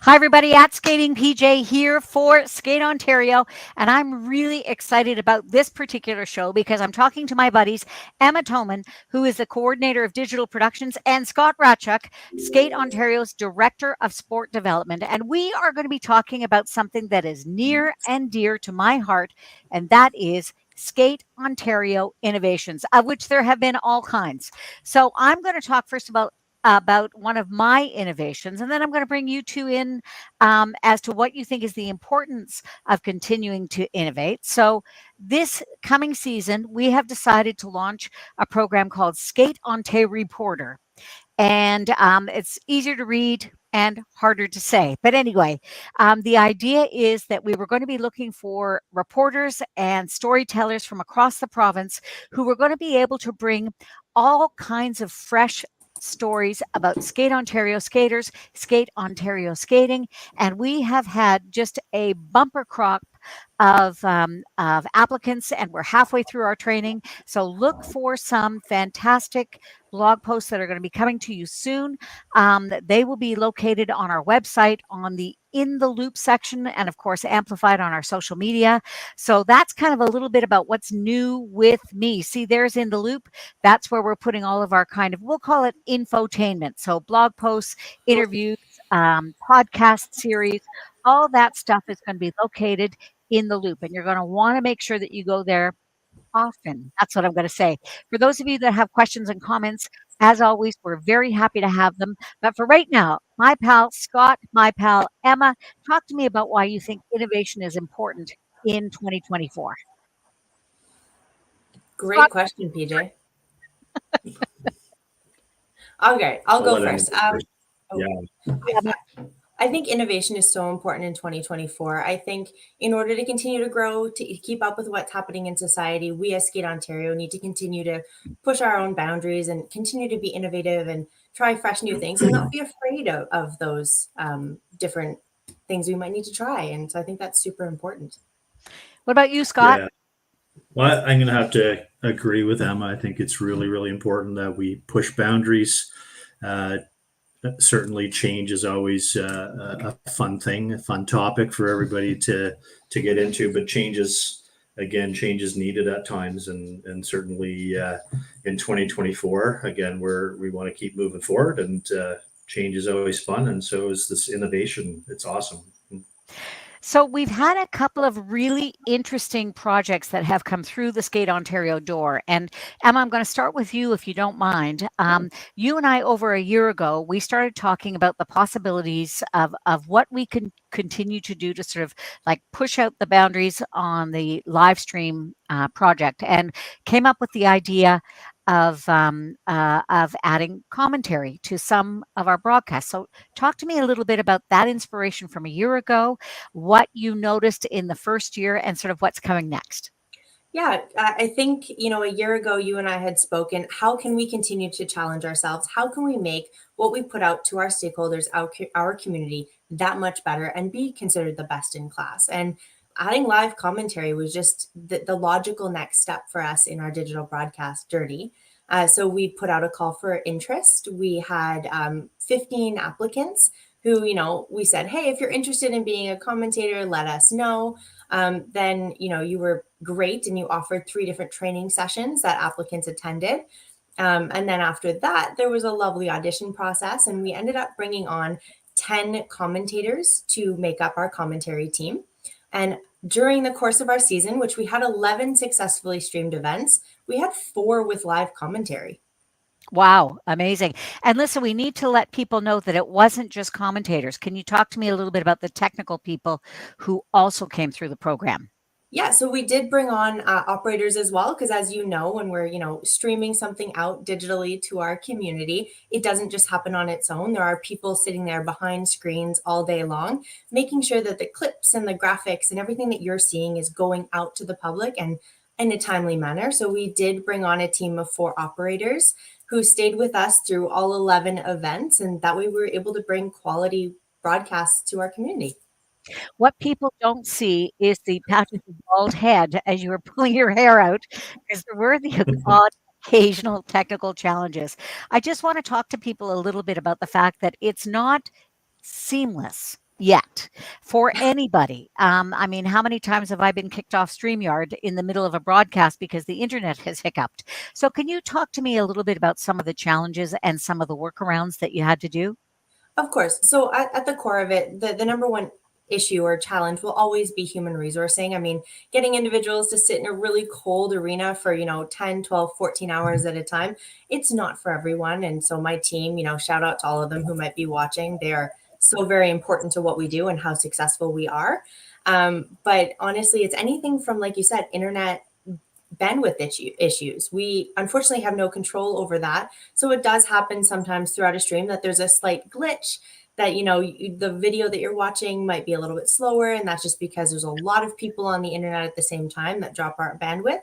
Hi, everybody, at Skating PJ here for Skate Ontario. And I'm really excited about this particular show because I'm talking to my buddies, Emma Toman, who is the coordinator of digital productions, and Scott Ratchuk, Skate Ontario's director of sport development. And we are going to be talking about something that is near and dear to my heart, and that is Skate Ontario innovations, of which there have been all kinds. So I'm going to talk first about one of my innovations, and then I'm going to bring you two in as to what you think is the importance of continuing to innovate. So, this coming season, we have decided to launch a program called Skate Ontario Reporter, and it's easier to read and harder to say. But anyway, the idea is that we were going to be looking for reporters and storytellers from across the province who were going to be able to bring all kinds of fresh stories about Skate Ontario skaters, Skate Ontario skating, and we have had just a bumper crop of applicants, and we're halfway through our training. So look for some fantastic blog posts that are going to be coming to you soon. They will be located on our website on the In the Loop section, and of course amplified on our social media. So that's kind of a little bit about what's new with me. See, there's In the Loop. That's where we're putting all of our kind of, we'll call it infotainment. So blog posts, interviews, podcast series, all that stuff is going to be located in the Loop. And you're going to want to make sure that you go there often. That's what I'm going to say. For those of you that have questions and comments, as always, we're very happy to have them. But for right now, my pal Scott, my pal Emma, talk to me about why you think innovation is important in 2024. Great Scott, question, PJ. Okay, I'll I'll go let Emma first. go first. Oh, Yeah. Emma, I think innovation is so important in 2024. I think in order to continue to grow, to keep up with what's happening in society, we as Skate Ontario need to continue to push our own boundaries and continue to be innovative and try fresh new things and not be afraid of those different things we might need to try. And so I think that's super important. what about you, Scott? Yeah. Well, I'm going to have to agree with Emma. I think it's really, really important that we push boundaries. Uh, Certainly, change is always a fun thing, a fun topic for everybody to get into. But change is needed at times, and certainly in 2024, again, we want to keep moving forward, and change is always fun, and so is this innovation. It's awesome. So we've had a couple of really interesting projects that have come through the Skate Ontario door. And Emma, I'm going to start with you if you don't mind. You and I, over a year ago, we started talking about the possibilities of what we can continue to do to sort of like push out the boundaries on the live stream project, and came up with the idea of adding commentary to some of our broadcasts. So talk to me a little bit about that inspiration from a year ago, what you noticed in the first year, and sort of what's coming next. Yeah, I think, a year ago, you and I had spoken. How can we continue to challenge ourselves? How can we make what we put out to our stakeholders, our community, that much better and be considered the best in class? And adding live commentary was just the logical next step for us in our digital broadcast journey. So we put out a call for interest. We had 15 applicants who, we said, hey, if you're interested in being a commentator, let us know. Then you were great and you offered 3 different training sessions that applicants attended. And then after that, there was a lovely audition process, and we ended up bringing on 10 commentators to make up our commentary team. And during the course of our season, which we had 11 successfully streamed events, we had 4 with live commentary. Wow, amazing. And listen, we need to let people know that it wasn't just commentators. Can you talk to me a little bit about the technical people who also came through the program? Yeah, so we did bring on operators as well, because as you know, when we're streaming something out digitally to our community, it doesn't just happen on its own. There are people sitting there behind screens all day long, making sure that the clips and the graphics and everything that you're seeing is going out to the public and in a timely manner. So we did bring on a team of 4 operators who stayed with us through all 11 events, and that way we were able to bring quality broadcasts to our community. What people don't see is the patches of bald head as you were pulling your hair out, because there were the odd occasional technical challenges. I just want to talk to people a little bit about the fact that it's not seamless. yet for anybody. I mean, how many times have I been kicked off StreamYard in the middle of a broadcast because the internet has hiccuped? So, can you talk to me a little bit about some of the challenges and some of the workarounds that you had to do? Of course. So at the core of it, the number one issue or challenge will always be human resourcing. I mean, getting individuals to sit in a really cold arena for, 10, 12, 14 hours at a time, it's not for everyone. And so my team, shout out to all of them who might be watching. They are so very important to what we do and how successful we are. But honestly, it's anything from, like you said, internet bandwidth issues. We unfortunately have no control over that. So it does happen sometimes throughout a stream that there's a slight glitch that, the video that you're watching might be a little bit slower. And that's just because there's a lot of people on the internet at the same time that drop our bandwidth.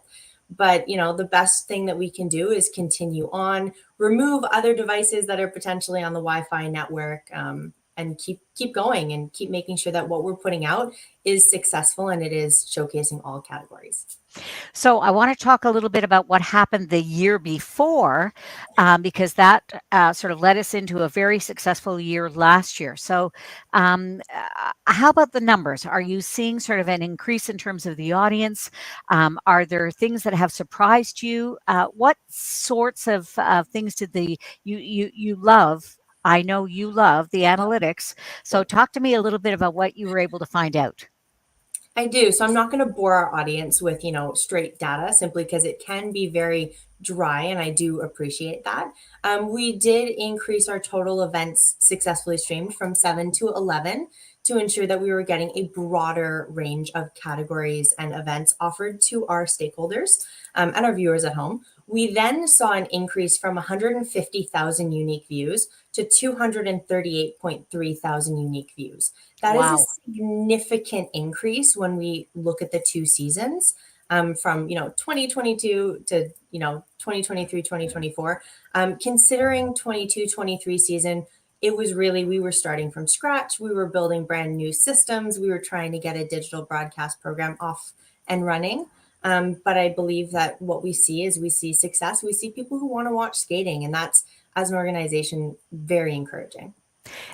But, the best thing that we can do is continue on, remove other devices that are potentially on the Wi-Fi network, and keep going and keep making sure that what we're putting out is successful and it is showcasing all categories. So I want to talk a little bit about what happened the year before, because that sort of led us into a very successful year last year. So how about the numbers? Are you seeing sort of an increase in terms of the audience? Are there things that have surprised you? What sorts of things did you love? I know you love the analytics. So talk to me a little bit about what you were able to find out. I do. So I'm not going to bore our audience with, straight data simply because it can be very dry, and I do appreciate that. We did increase our total events successfully streamed from 7 to 11 to ensure that we were getting a broader range of categories and events offered to our stakeholders and our viewers at home. We then saw an increase from 150,000 unique views to 238.3 thousand unique views. That is a Wow. significant increase when we look at the two seasons, from 2022 to 2023, 2024. Considering 22-23 season, it was really, we were starting from scratch. We were building brand new systems. We were trying to get a digital broadcast program off and running. But I believe that what we see is we see success. We see people who want to watch skating, and that's, as an organization, very encouraging.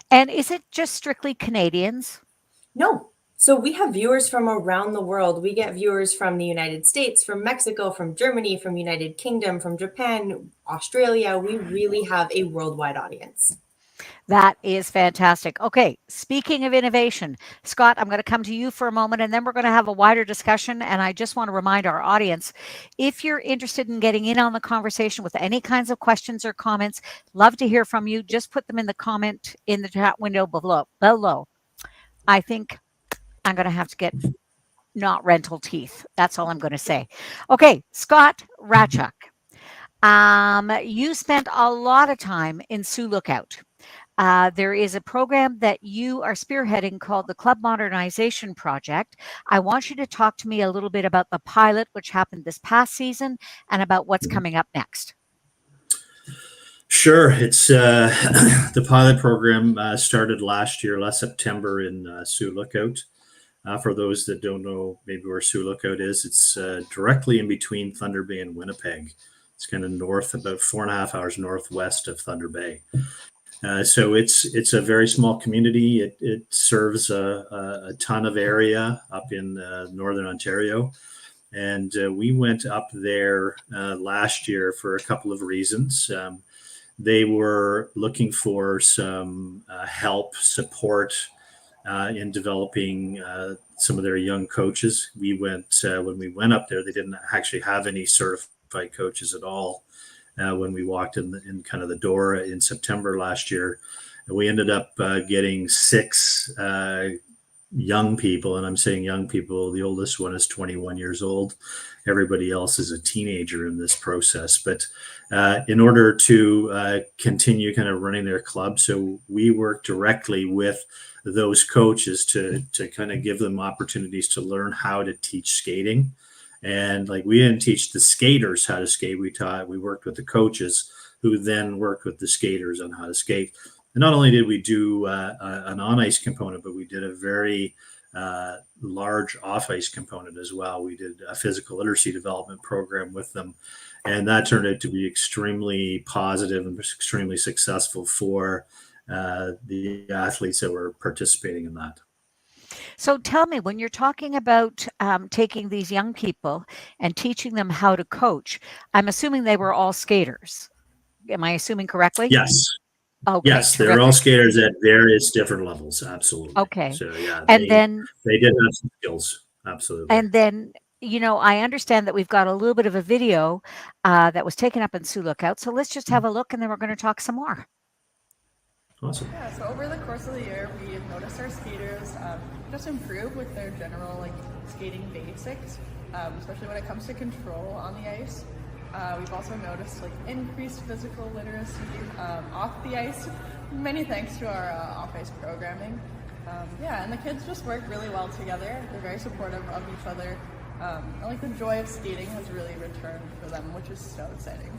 And is it just strictly Canadians? No. So we have viewers from around the world. We get viewers from the United States, from Mexico, from Germany, from United Kingdom, from Japan, Australia. We really have a worldwide audience. That is fantastic. Okay, speaking of innovation, Scott, I'm going to come to you for a moment and then we're going to have a wider discussion. And I just want to remind our audience, if you're interested in getting in on the conversation with any kinds of questions or comments, love to hear from you. Just put them in the comment in the chat window below. I think I'm going to have to get not rental teeth. That's all I'm going to say. Okay, Scott Ratchuk, you spent a lot of time in Sioux Lookout. There is a program that you are spearheading called the Club Modernization Project. I want you to talk to me a little bit about the pilot, which happened this past season, and about what's coming up next. Sure. It's the pilot program started last September in Sioux Lookout. For those that don't know maybe where Sioux Lookout is, it's directly in between Thunder Bay and Winnipeg. It's kind of north, about 4.5 hours northwest of Thunder Bay. So it's a very small community. It serves a ton of area up in northern Ontario. And we went up there last year for a couple of reasons. They were looking for some help, support in developing some of their young coaches. We went when we went up there, they didn't actually have any certified coaches at all. When we walked in kind of the door in September last year, and we ended up getting 6 young people, and I'm saying young people. The oldest one is 21 years old. Everybody else is a teenager in this process. But in order to continue kind of running their club, so we work directly with those coaches to kind of give them opportunities to learn how to teach skating. And like, we didn't teach the skaters how to skate. We worked with the coaches who then worked with the skaters on how to skate. And not only did we do an on-ice component, but we did a very large off-ice component as well. We did a physical literacy development program with them. And that turned out to be extremely positive and extremely successful for the athletes that were participating in that. So tell me, when you're talking about taking these young people and teaching them how to coach, I'm assuming they were all skaters. Am I assuming correctly? Yes, Okay, yes, they're all terrific. skaters at various different levels. Absolutely. Okay. So yeah, And then they did have some skills. Absolutely. and then I understand that we've got a little bit of a video that was taken up in Sioux Lookout. So let's just have a look and then we're going to talk some more. Awesome. Yeah, so over the course of the year, we've noticed our skaters just improve with their general skating basics, especially when it comes to control on the ice. We've also noticed increased physical literacy off the ice, many thanks to our off-ice programming. Yeah, and the kids just work really well together. They're very supportive of each other. And the joy of skating has really returned for them, which is so exciting.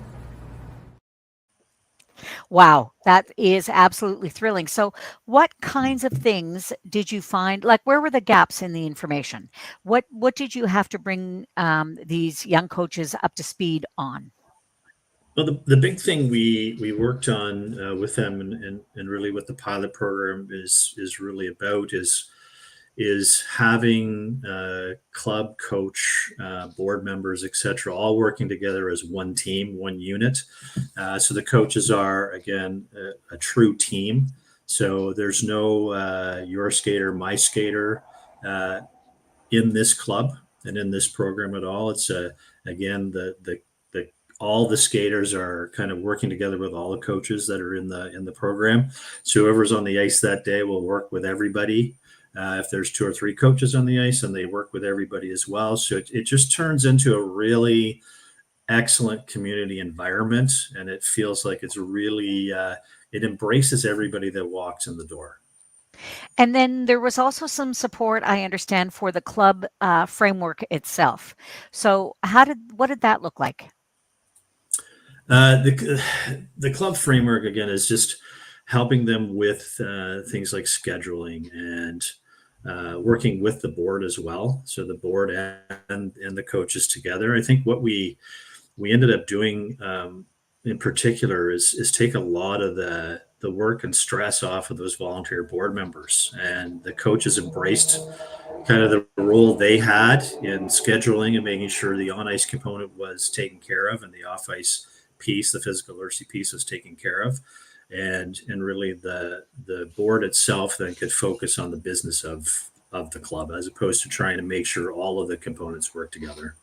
Wow, that is absolutely thrilling. So, what kinds of things did you find? Like, where were the gaps in the information? What did you have to bring these young coaches up to speed on? Well, the big thing we worked on with them and really what the pilot program is really about is having club coach, board members, etc., all working together as one team, one unit. So the coaches are again a true team. So there's no your skater, my skater in this club and in this program at all. It's again the all the skaters are kind of working together with all the coaches that are in the program. So whoever's on the ice that day will work with everybody. If there's 2 or 3 coaches on the ice, and they work with everybody as well. So it just turns into a really excellent community environment, and it feels like it's really it embraces everybody that walks in the door. And then there was also some support, I understand, for the club framework itself. So, what did that look like? The club framework again is just helping them with things like scheduling and working with the board as well. So the board and the coaches together. I think what we ended up doing in particular is take a lot of the work and stress off of those volunteer board members, and the coaches embraced kind of the role they had in scheduling and making sure the on ice component was taken care of and the off ice piece, the physical literacy piece, was taken care of, and really the board itself then could focus on the business of the club as opposed to trying to make sure all of the components work together.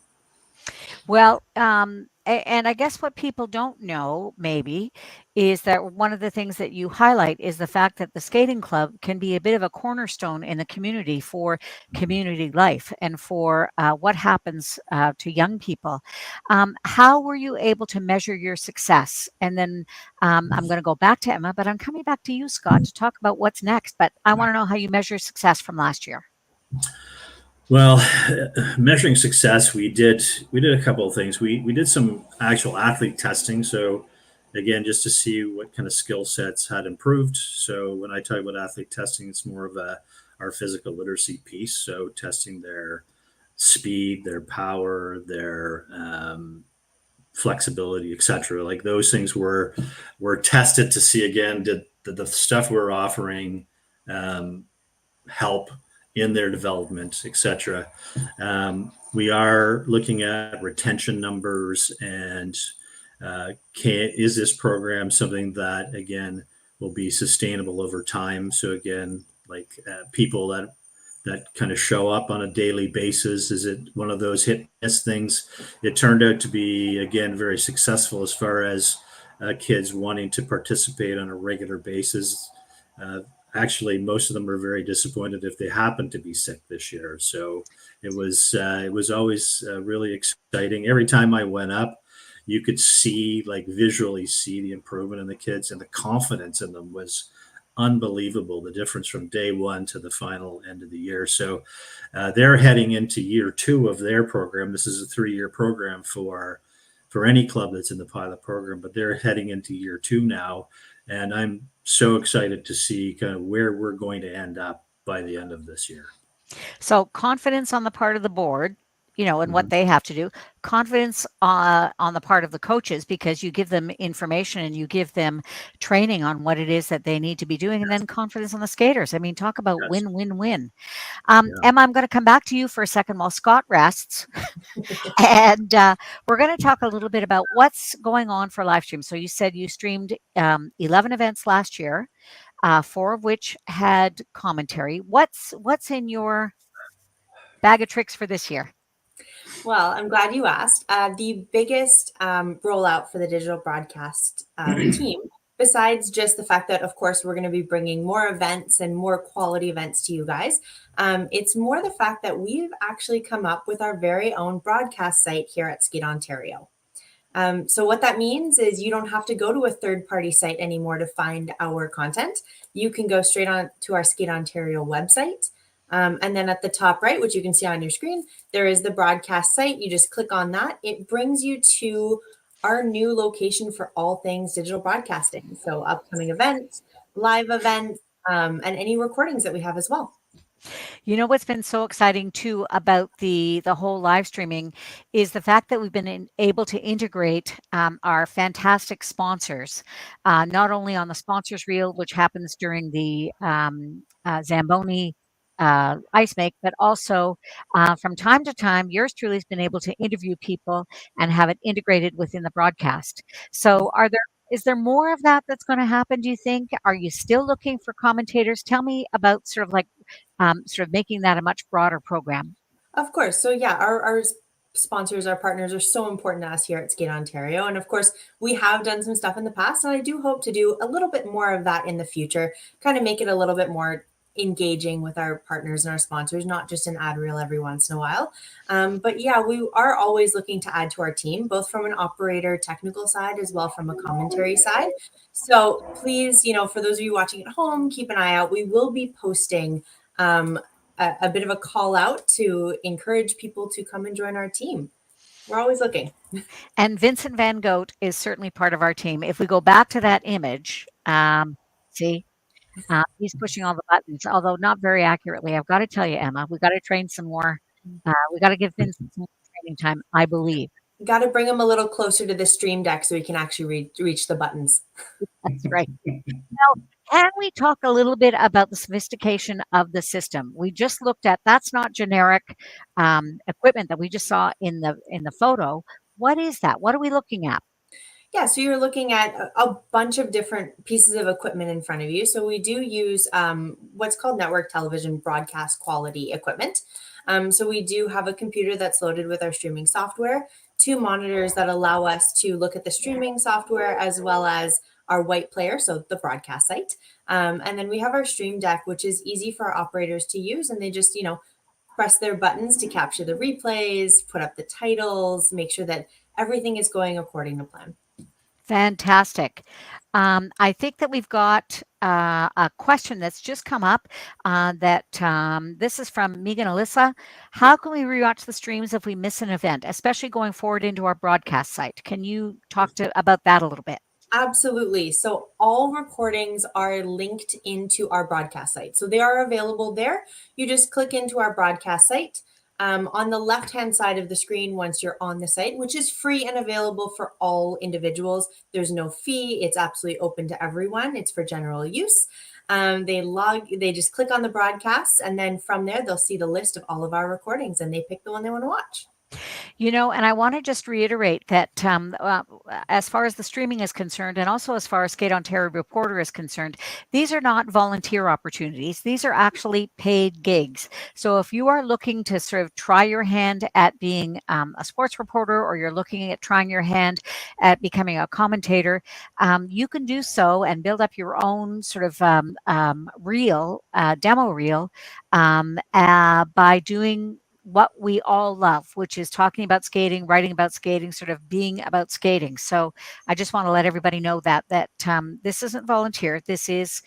Well, and I guess what people don't know maybe is that one of the things that you highlight is the fact that the skating club can be a bit of a cornerstone in the community for community life and for what happens to young people. How were you able to measure your success? And then I'm going to go back to Emma, but I'm coming back to you, Scott, to talk about what's next. But I want to know how you measure success from last year. Well, measuring success, we did a couple of things. We did some actual athlete testing. So again, just to see what kind of skill sets had improved. So when I talk about athlete testing, it's more of our physical literacy piece. So testing their speed, their power, their flexibility, etc. Like those things were tested to see again, did the stuff we're offering help in their development, etc. We are looking at retention numbers and is this program something that again will be sustainable over time? So again, like people that kind of show up on a daily basis, is it one of those hit miss things? It turned out to be again very successful as far as kids wanting to participate on a regular basis. Actually, most of them were very disappointed if they happened to be sick this year. So it was always really exciting. Every time I went up, you could see, like visually see the improvement in the kids, and the confidence in them was unbelievable. The difference from day one to the final end of the year. So they're heading into year 2 of their program. This is a 3-year program for any club that's in the pilot program, but they're heading into year 2 now. And I'm so excited to see kind of where we're going to end up by the end of this year. So confidence on the part of the board, and what they have to do. Confidence on the part of the coaches, because you give them information and you give them training on what it is that they need to be doing, and then confidence on the skaters. I mean, talk about Yes. win, win, win. Yeah. Emma, I'm going to come back to you for a second while Scott rests. And we're going to talk a little bit about what's going on for live stream. So you said you streamed 11 events last year, 4 of which had commentary. What's in your bag of tricks for this year? Well, I'm glad you asked. The biggest rollout for the digital broadcast team, besides just the fact that, of course, we're going to be bringing more events and more quality events to you guys, it's more the fact that we've actually come up with our very own broadcast site here at Skate Ontario. So what that means is you don't have to go to a third-party site anymore to find our content. You can go straight on to our Skate Ontario website. And then at the top right, which you can see on your screen, there is the broadcast site. You just click on that. It brings you to our new location for all things digital broadcasting. So upcoming events, live events, and any recordings that we have as well. What's been so exciting too about the whole live streaming is the fact that we've been able to integrate our fantastic sponsors, not only on the sponsors reel, which happens during the Zamboni ice make, but also from time to time, yours truly has been able to interview people and have it integrated within the broadcast. So is there more of that that's going to happen, do you think? Are you still looking for commentators? Tell me about sort of making that a much broader program. Of course. So yeah, our sponsors, our partners are so important to us here at Skate Ontario. And of course, we have done some stuff in the past, and I do hope to do a little bit more of that in the future, kind of make it a little bit more engaging with our partners and our sponsors, not just an ad reel every once in a while. But yeah, we are always looking to add to our team, both from an operator technical side as well from a commentary side. So please, for those of you watching at home, keep an eye out. We will be posting a bit of a call out to encourage people to come and join our team. We're always looking. And Vincent Van Goat is certainly part of our team. If we go back to that image, see, he's pushing all the buttons, although not very accurately. I've got to tell you, Emma, we've got to train some more. We got to give Vincent some more training time, I believe. Got to bring him a little closer to the stream deck so he can actually reach the buttons. That's right. Now, can we talk a little bit about the sophistication of the system? We just looked at, that's not generic equipment that we just saw in the photo. What is that? What are we looking at? Yeah, so you're looking at a bunch of different pieces of equipment in front of you. So we do use what's called network television broadcast quality equipment. So we do have a computer that's loaded with our streaming software, 2 monitors that allow us to look at the streaming software as well as our white player, so the broadcast site. And then we have our stream deck, which is easy for our operators to use. And they just, press their buttons to capture the replays, put up the titles, make sure that everything is going according to plan. Fantastic. I think that we've got a question that's just come up that this is from Megan Alyssa. How can we rewatch the streams if we miss an event, especially going forward into our broadcast site? Can you talk about that a little bit? Absolutely. So all recordings are linked into our broadcast site. So they are available there. You just click into our broadcast site. On the left-hand side of the screen, once you're on the site, which is free and available for all individuals, there's no fee. It's absolutely open to everyone. It's for general use. They just click on the broadcast, and then from there, they'll see the list of all of our recordings, and they pick the one they want to watch. And I want to just reiterate that as far as the streaming is concerned, and also as far as Skate Ontario Reporter is concerned, these are not volunteer opportunities. These are actually paid gigs. So if you are looking to sort of try your hand at being a sports reporter, or you're looking at trying your hand at becoming a commentator, you can do so and build up your own sort of demo reel by doing what we all love, which is talking about skating, writing about skating, sort of being about skating. So I just want to let everybody know that this isn't volunteer. This is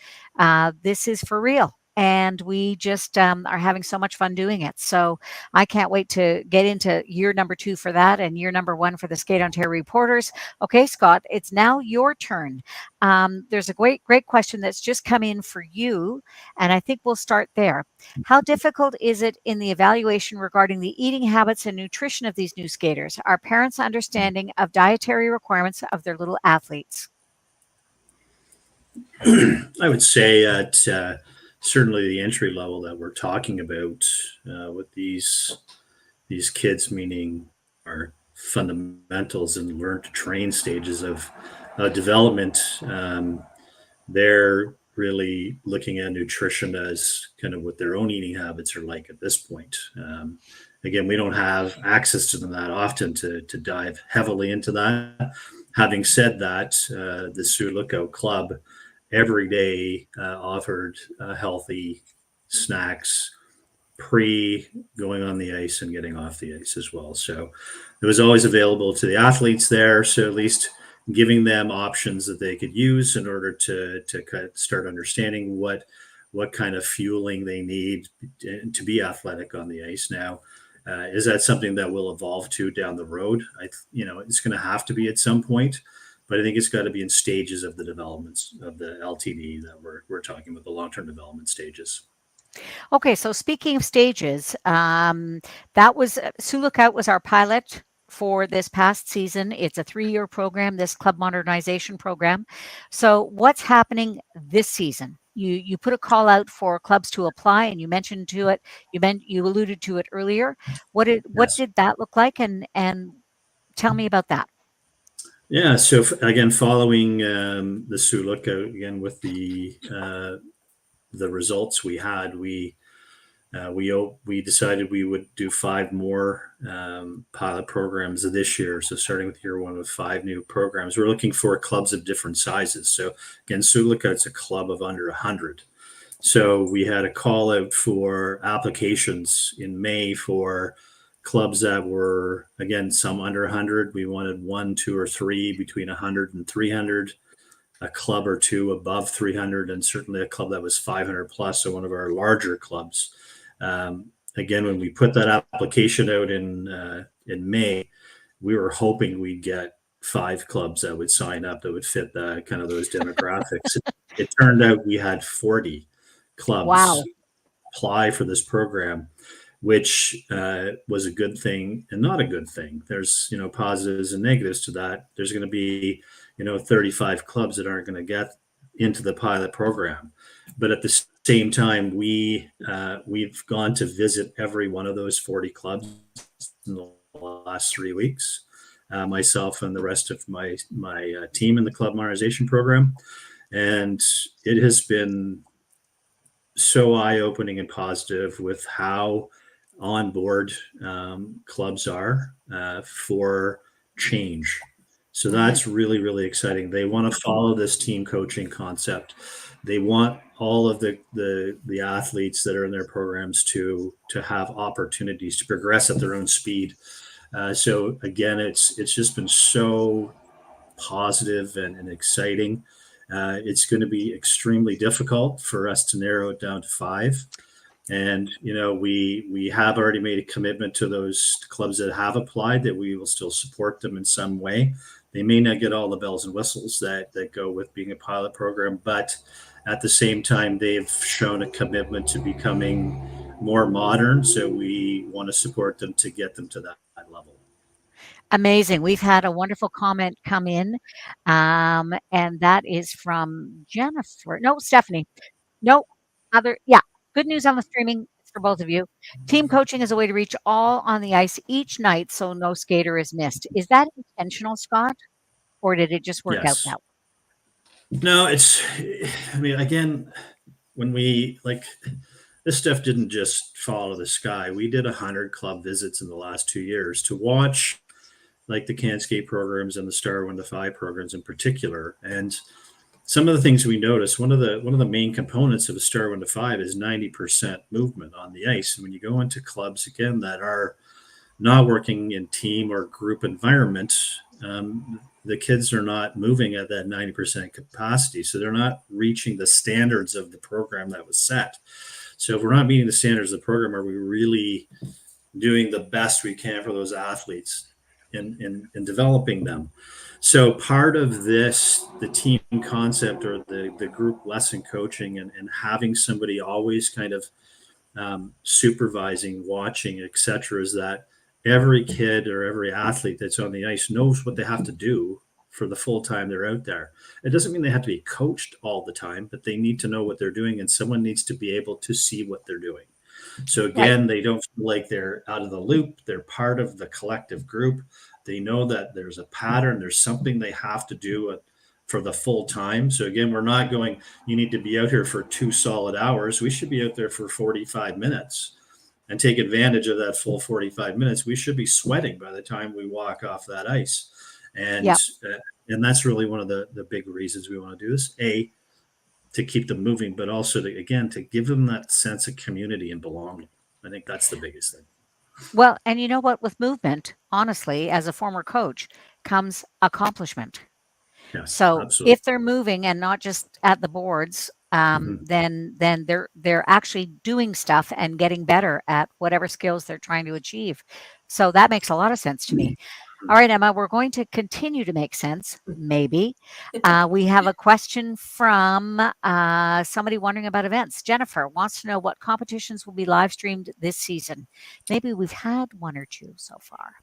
for real. and we just are having so much fun doing it. So I can't wait to get into year number 2 for that and year number 1 for the Skate Ontario reporters. Okay, Scott, it's now your turn. There's a great question that's just come in for you, and I think we'll start there. How difficult is it in the evaluation regarding the eating habits and nutrition of these new skaters? Are parents understanding of dietary requirements of their little athletes? I would say at certainly the entry level that we're talking about with these kids, meaning our fundamentals and learn to train stages of development, they're really looking at nutrition as kind of what their own eating habits are like at this point. Again, we don't have access to them that often to dive heavily into that. Having said that, the Sioux Lookout Club every day offered healthy snacks pre going on the ice and getting off the ice as well. So it was always available to the athletes there. So at least giving them options that they could use in order to kind of start understanding what kind of fueling they need to be athletic on the ice. Now, is that something that will evolve to down the road? It's going to have to be at some point, but I think it's got to be in stages of the developments of the LTD that we're talking about, the long-term development stages. Okay, so speaking of stages, that was Sioux Lookout was our pilot for this past season. It's a 3-year program, this club modernization program. So what's happening this season? You put a call out for clubs to apply, and you mentioned to it. You alluded to it earlier. What did that look like? And tell me about that. Yeah. So again, following the Sioux Lookout, again with the results we had, we decided we would do 5 more pilot programs this year. So starting with year 1 with 5 new programs, we're looking for clubs of different sizes. So again, Sioux Lookout's a club of under 100. So we had a call out for applications in May for clubs that were, again, some under 100. We wanted 1, 2, or 3 between 100 and 300. A club or 2 above 300, and certainly a club that was 500 plus, so one of our larger clubs. Again, when we put that application out in May, we were hoping we'd get 5 clubs that would sign up that would fit the kind of those demographics. It turned out we had 40 clubs apply for this program, which was a good thing and not a good thing. There's positives and negatives to that. There's going to be 35 clubs that aren't going to get into the pilot program, but at the same time, we've gone to visit every one of those 40 clubs in the last 3 weeks. Myself and the rest of my team in the club modernization program, and it has been so eye-opening and positive with how on board clubs are for change. So that's really, really exciting. They want to follow this team coaching concept. They want all of the athletes that are in their programs to have opportunities to progress at their own speed. So again, it's just been so positive and exciting. It's going to be extremely difficult for us to narrow it down to 5. And, we have already made a commitment to those clubs that have applied that we will still support them in some way. They may not get all the bells and whistles that go with being a pilot program, but at the same time, they've shown a commitment to becoming more modern. So we want to support them to get them to that level. Amazing. We've had a wonderful comment come in, and that is from Jennifer. No, Stephanie. No, good news on the streaming. It's for both of you. Team coaching is a way to reach all on the ice each night so no skater is missed. Is that intentional, Scott? Or did it just work out that way? No, again, when this stuff didn't just fall out of the sky. We did 100 club visits in the last 2 years to watch the CanSkate programs and the Star 1 to 5 programs in particular. And some of the things we noticed, one of the main components of a Star 1 to 5 is 90% movement on the ice. And when you go into clubs, again, that are not working in team or group environment, the kids are not moving at that 90% capacity. So they're not reaching the standards of the program that was set. So if we're not meeting the standards of the program, are we really doing the best we can for those athletes in developing them? So part of this, the team concept or the group lesson coaching and having somebody always kind of supervising, watching, etc., is that every kid or every athlete that's on the ice knows what they have to do for the full time they're out there. It doesn't mean they have to be coached all the time, but they need to know what they're doing, and someone needs to be able to see what they're doing. So again, they don't feel like they're out of the loop. They're part of the collective group. They know that there's a pattern. There's something they have to do for the full time. So again, we're not going, you need to be out here for 2 solid hours. We should be out there for 45 minutes and take advantage of that full 45 minutes. We should be sweating by the time we walk off that ice. And and that's really one of the big reasons we want to do this. A, to keep them moving, but also to give them that sense of community and belonging. I think that's the biggest thing. Well, and you know what? With movement, honestly, as a former coach, comes accomplishment. Yes, So absolutely. if they're moving and not just at the boards, then they're actually doing stuff and getting better at whatever skills they're trying to achieve. So that makes a lot of sense to me. All right, Emma, we're going to continue to make sense, maybe. We have a question from somebody wondering about events. Jennifer wants to know what competitions will be live streamed this season. Maybe we've had 1 or 2 so far.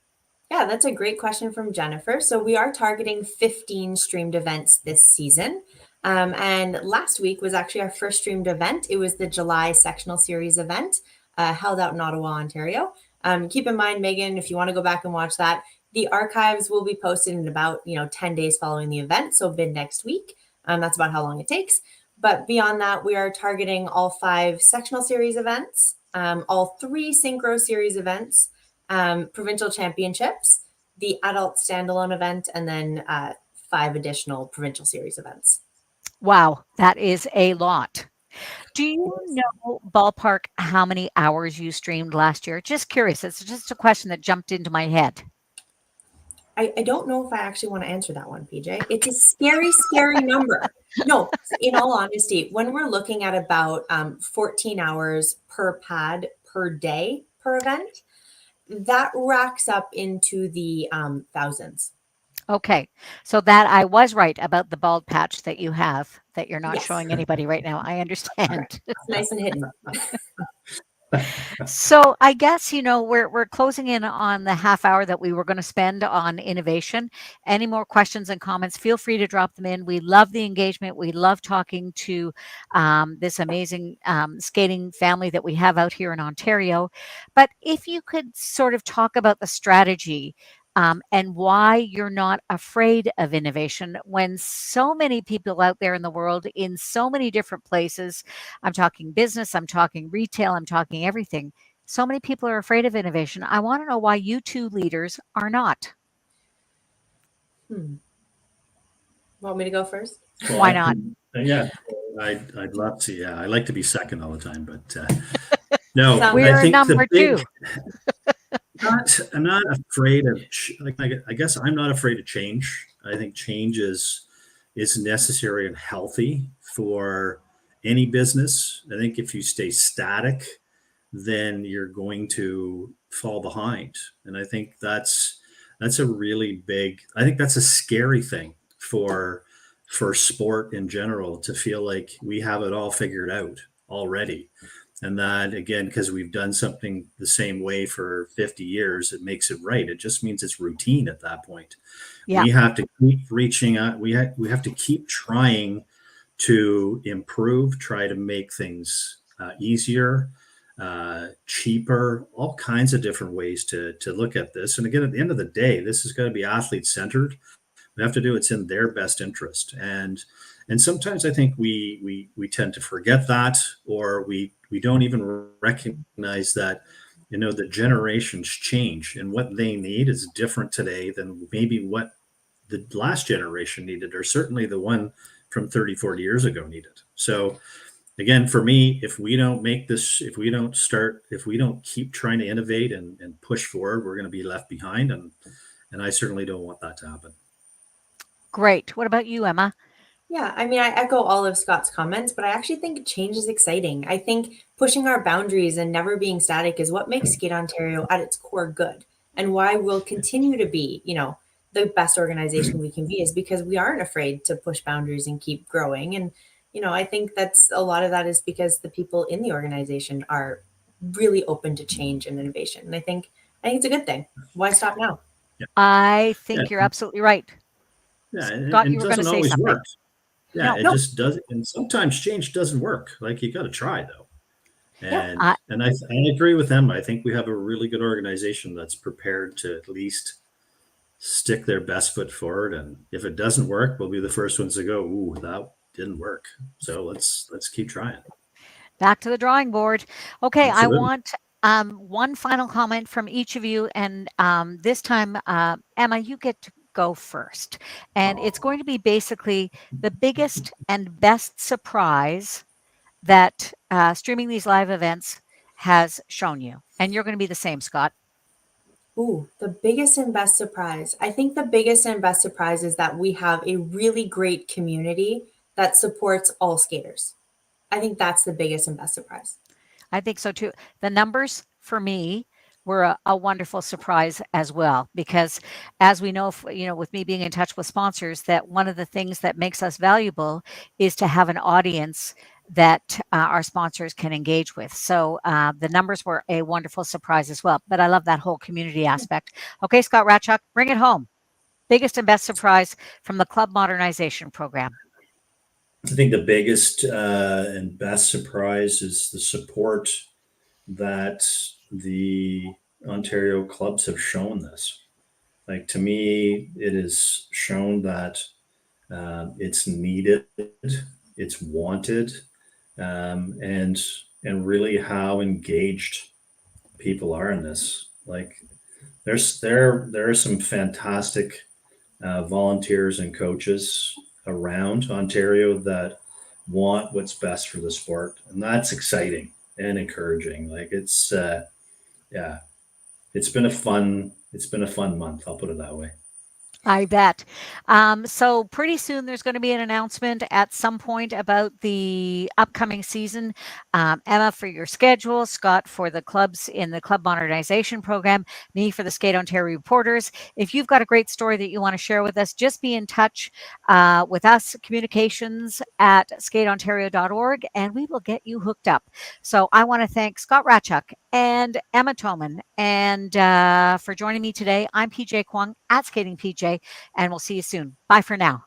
Yeah, that's a great question from Jennifer. So we are targeting 15 streamed events this season. And last week was actually our first streamed event. It was the July sectional series event held out in Ottawa, Ontario. Keep in mind, Megan, if you want to go back and watch that, the archives will be posted in about 10 days following the event, so mid next week. That's about how long it takes. But beyond that, we are targeting all 5 sectional series events, all 3 synchro series events, provincial championships, the adult standalone event, and then 5 additional provincial series events. Wow, that is a lot. Do you know ballpark how many hours you streamed last year? Just curious. It's just a question that jumped into my head. I don't know if I actually want to answer that one, PJ. It's a scary, scary number. No, in all honesty, when we're looking at about 14 hours per pad per day per event, that racks up into the thousands. Okay, so that I was right about the bald patch that you have that you're not Yes. showing anybody right now. I understand. Nice and hidden. So I guess we're closing in on the half hour that we were going to spend on innovation. Any more questions and comments? Feel free to drop them in. We love the engagement. We love talking to this amazing skating family that we have out here in Ontario. But if you could sort of talk about the strategy and why you're not afraid of innovation when so many people out there in the world in so many different places, I'm talking business, I'm talking retail, I'm talking everything. So many people are afraid of innovation. I want to know why you 2 leaders are not. Want me to go first? Well, Why not? Yeah, I'd love to. Yeah, I like to be second all the time, but no, Sounds- We're I think number 2. I'm not afraid of. I guess I'm not afraid of change. I think change is necessary and healthy for any business. I think if you stay static, then you're going to fall behind. And I think that's a really big. I think that's a scary thing for sport in general, to feel like we have it all figured out already. And that, again, because we've done something the same way for 50 years, it makes it right. It just means it's routine at that point. Yeah. We have to keep reaching out. We have to keep trying to improve, try to make things easier, cheaper, all kinds of different ways to look at this. And again, at the end of the day, this is going to be athlete centered. We have to do what's in their best interest. And sometimes I think we tend to forget that, or we don't even recognize that, the generations change and what they need is different today than maybe what the last generation needed, or certainly the one from 30, 40 years ago needed. So again, for me, if we don't keep trying to innovate and push forward, we're going to be left behind. And I certainly don't want that to happen. Great. What about you, Emma? Yeah, I mean, I echo all of Scott's comments, but I actually think change is exciting. I think pushing our boundaries and never being static is what makes Skate Ontario at its core good, and why we'll continue to be, the best organization we can be is because we aren't afraid to push boundaries and keep growing. And, I think that's a lot of that is because the people in the organization are really open to change and innovation. And I think it's a good thing. Why stop now? I Yeah, think you're absolutely right. yeah, Scott, and you it were going to doesn't say always something. work. Yeah, No. it just doesn't. And sometimes change doesn't work. Like you got to try though. Yeah. And I agree with them. I think we have a really good organization that's prepared to at least stick their best foot forward. And if it doesn't work, we'll be the first ones to go, "Ooh, that didn't work." So let's keep trying. Back to the drawing board. Okay, I Absolutely. want one final comment from each of you. And this time, Emma, you get to go first. And it's going to be basically the biggest and best surprise that streaming these live events has shown you. And you're going to be the same, Scott. Ooh, the biggest and best surprise. I think the biggest and best surprise is that we have a really great community that supports all skaters. I think that's the biggest and best surprise. I think so too. The numbers for me were a wonderful surprise as well, because as we know, with me being in touch with sponsors, that one of the things that makes us valuable is to have an audience that our sponsors can engage with. So the numbers were a wonderful surprise as well. But I love that whole community aspect. Okay, Scott Ratchuk, bring it home. Biggest and best surprise from the club modernization program. I think the biggest and best surprise is the support that the Ontario clubs have shown this. Like to me, it has shown that it's needed, it's wanted, and really how engaged people are in this. Like there are some fantastic volunteers and coaches around Ontario that want what's best for the sport, and that's exciting and encouraging. Like yeah, it's been a fun month. I'll put it that way. I bet. So pretty soon there's going to be an announcement at some point about the upcoming season. Emma for your schedule, Scott for the clubs in the club modernization program, me for the Skate Ontario reporters. If you've got a great story that you want to share with us, just be in touch with us, communications at skateontario.org, and we will get you hooked up. So I want to thank Scott Ratchuk and Emma Toman and for joining me today. I'm PJ Kwong at Skating PJ, and we'll see you soon. Bye for now.